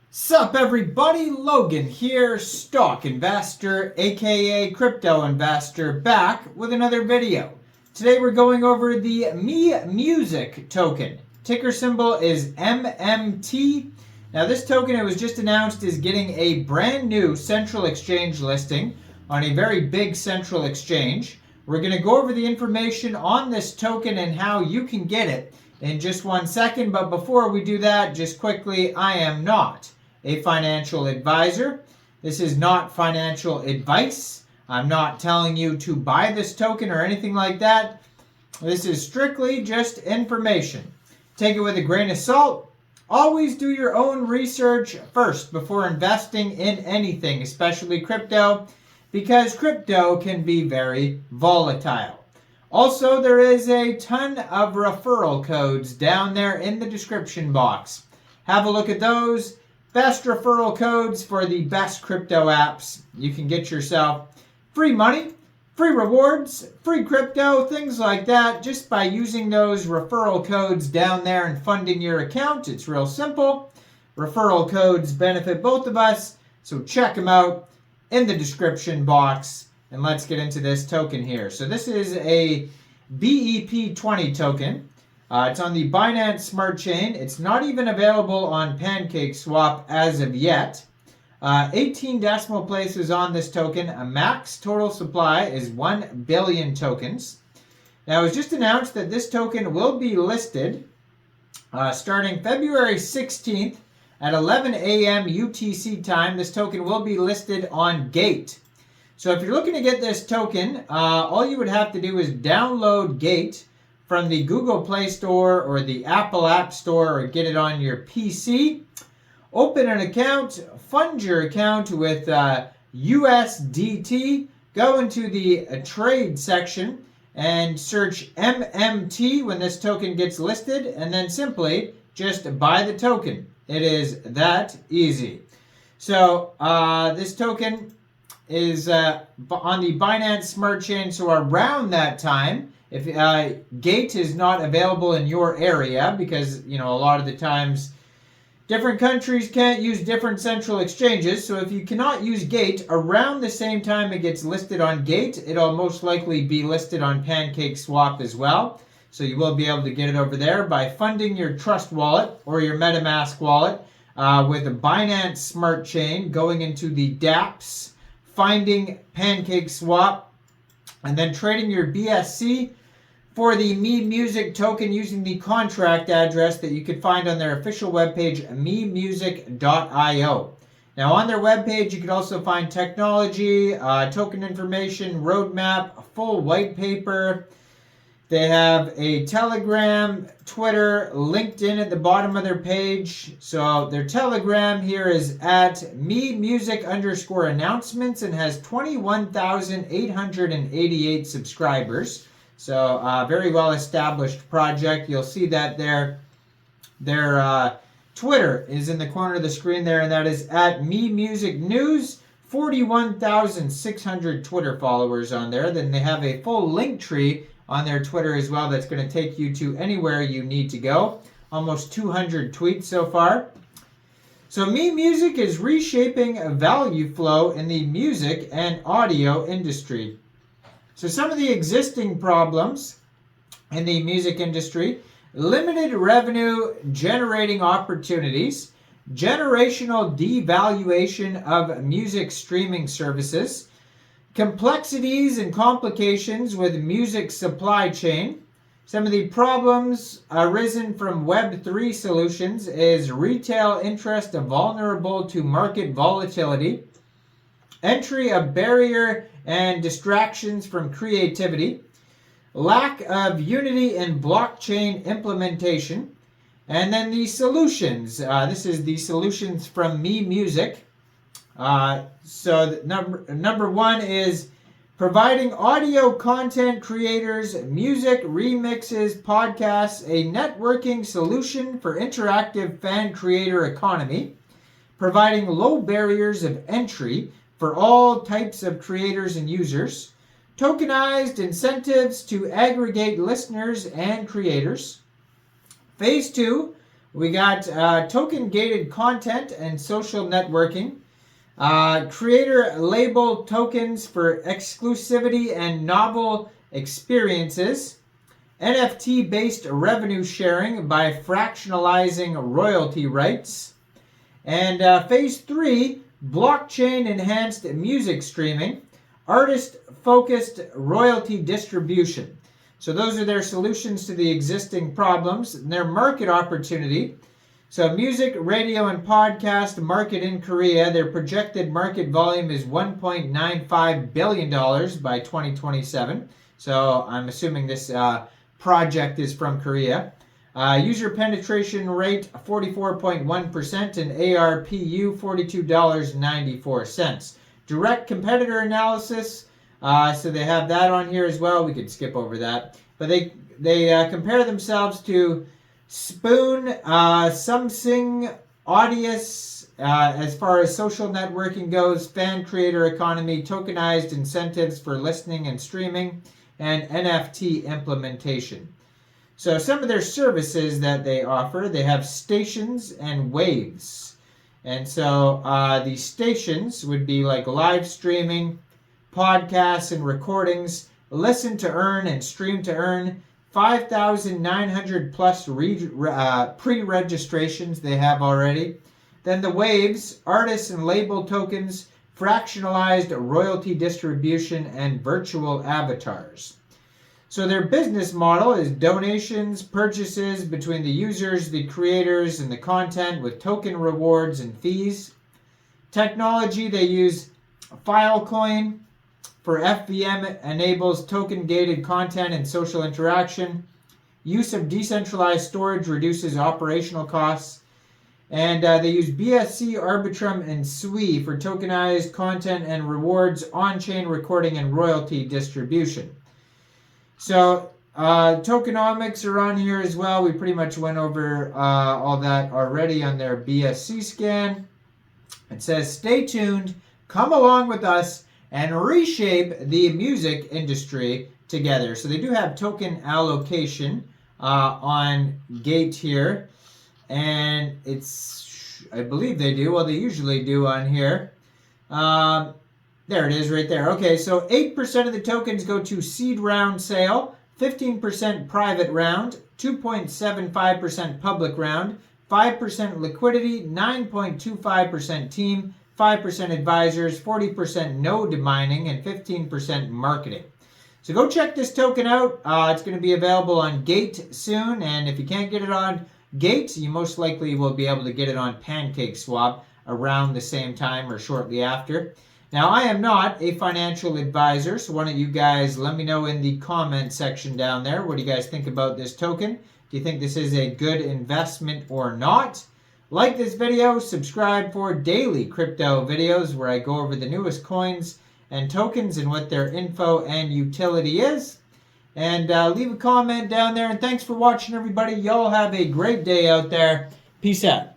Sup everybody, Logan here, stock investor aka crypto investor, back with another video. Today we're going over the MeMusic token. Ticker symbol is MMT. Now this token, it was just announced, is getting a brand new central exchange listing on a very big central exchange. We're going to go over the information on this token and how you can get it in just 1 second. But before we do that, just quickly, I am not a financial advisor. This is not financial advice. I'm not telling you to buy this token or anything like that. This is strictly just information. Take it with a grain of salt. Always do your own research first before investing in anything, especially crypto, because crypto can be very volatile. Also, there is a ton of referral codes down there in the description box. Have a look at those. Best referral codes for the best crypto apps. You can get yourself free money, free rewards, free crypto, things like that, just by using those referral codes down there and funding your account. It's real simple. Referral codes benefit both of us, so check them out in the description box. And let's get into this token here. So this is a BEP-20 token. It's on the Binance Smart Chain. It's not even available on PancakeSwap as of yet. 18 decimal places on this token. A max total supply is 1 billion tokens. Now, it was just announced that this token will be listed starting February 16th at 11 a.m. UTC time. This token will be listed on Gate. So if you're looking to get this token, all you would have to do is download Gate from the Google Play Store or the Apple App Store, or get it on your PC. Open an account, fund your account with USDT, go into the trade section and search MMT when this token gets listed, and then simply just buy the token. It is that easy. So this token is on the Binance Smart Chain, so around that time, if Gate is not available in your area, because a lot of the times different countries can't use different central exchanges, so if you cannot use Gate around the same time it gets listed on Gate, it'll most likely be listed on PancakeSwap as well. So you will be able to get it over there by funding your Trust wallet or your MetaMask wallet with a Binance Smart Chain, going into the dApps, finding PancakeSwap, and then trading your BSC for the MeMusic token using the contract address that you could find on their official webpage, memusic.io. Now, on their webpage, you can also find technology, token information, roadmap, a full white paper. They have a Telegram, Twitter, LinkedIn at the bottom of their page. So their Telegram here is at memusic_announcements and has 21,888 subscribers. So very well established project. You'll see that their Twitter is in the corner of the screen there, and that is at MeMusic News. 41,600 Twitter followers on there. Then they have a full link tree on their Twitter as well that's going to take you to anywhere you need to go. Almost 200 tweets so far. So MeMusic is reshaping a value flow in the music and audio industry. So some of the existing problems in the music industry: limited revenue generating opportunities, generational devaluation of music streaming services, complexities and complications with music supply chain. Some of the problems arisen from Web3 solutions is retail interest vulnerable to market volatility, entry a barrier and distractions from creativity, lack of unity in blockchain implementation, and then the solutions. This is the solutions from MeMusic. So number one is providing audio content creators, music, remixes, podcasts, a networking solution for interactive fan creator economy, providing low barriers of entry for all types of creators and users, tokenized incentives to aggregate listeners and creators. Phase 2 We got token-gated content and social networking. Creator label tokens for exclusivity and novel experiences. NFT-based revenue sharing by fractionalizing royalty rights. And phase 3, blockchain-enhanced music streaming. Artist-focused royalty distribution. So those are their solutions to the existing problems and their market opportunity. So music, radio, and podcast market in Korea, their projected market volume is $1.95 billion by 2027. So I'm assuming this project is from Korea. User penetration rate 44.1% and ARPU $42.94. Direct competitor analysis. So they have that on here as well. We could skip over that. But they compare themselves to Spoon, Samsung, Audius, as far as social networking goes, fan creator economy, tokenized incentives for listening and streaming, and NFT implementation. So some of their services that they offer, they have stations and waves. And so the stations would be like live streaming, podcasts and recordings, listen to earn and stream to earn, 5,900 plus pre-registrations they have already. Then the waves, artists and label tokens, fractionalized royalty distribution, and virtual avatars. So their business model is donations, purchases between the users, the creators, and the content with token rewards and fees. Technology, they use Filecoin for FVM, enables token-gated content and social interaction. Use of decentralized storage reduces operational costs. And they use BSC, Arbitrum, and SWI for tokenized content and rewards, on-chain recording, and royalty distribution. So tokenomics are on here as well. We pretty much went over all that already on their BSC scan. It says, stay tuned, come along with us, and reshape the music industry together. So they do have token allocation on Gate here. And it's, I believe they do. Well, they usually do on here. There it is right there. Okay, so 8% of the tokens go to seed round sale, 15% private round, 2.75% public round, 5% liquidity, 9.25% team, 5% advisors, 40% node mining, and 15% marketing. So go check this token out. It's going to be available on Gate soon, and if you can't get it on Gate, you most likely will be able to get it on PancakeSwap around the same time or shortly after. Now, I am not a financial advisor, so why don't you guys let me know in the comment section down there. What do you guys think about this token? Do you think this is a good investment or not? Like this video, subscribe for daily crypto videos where I go over the newest coins and tokens and what their info and utility is. And leave a comment down there. And thanks for watching, everybody. Y'all have a great day out there. Peace out.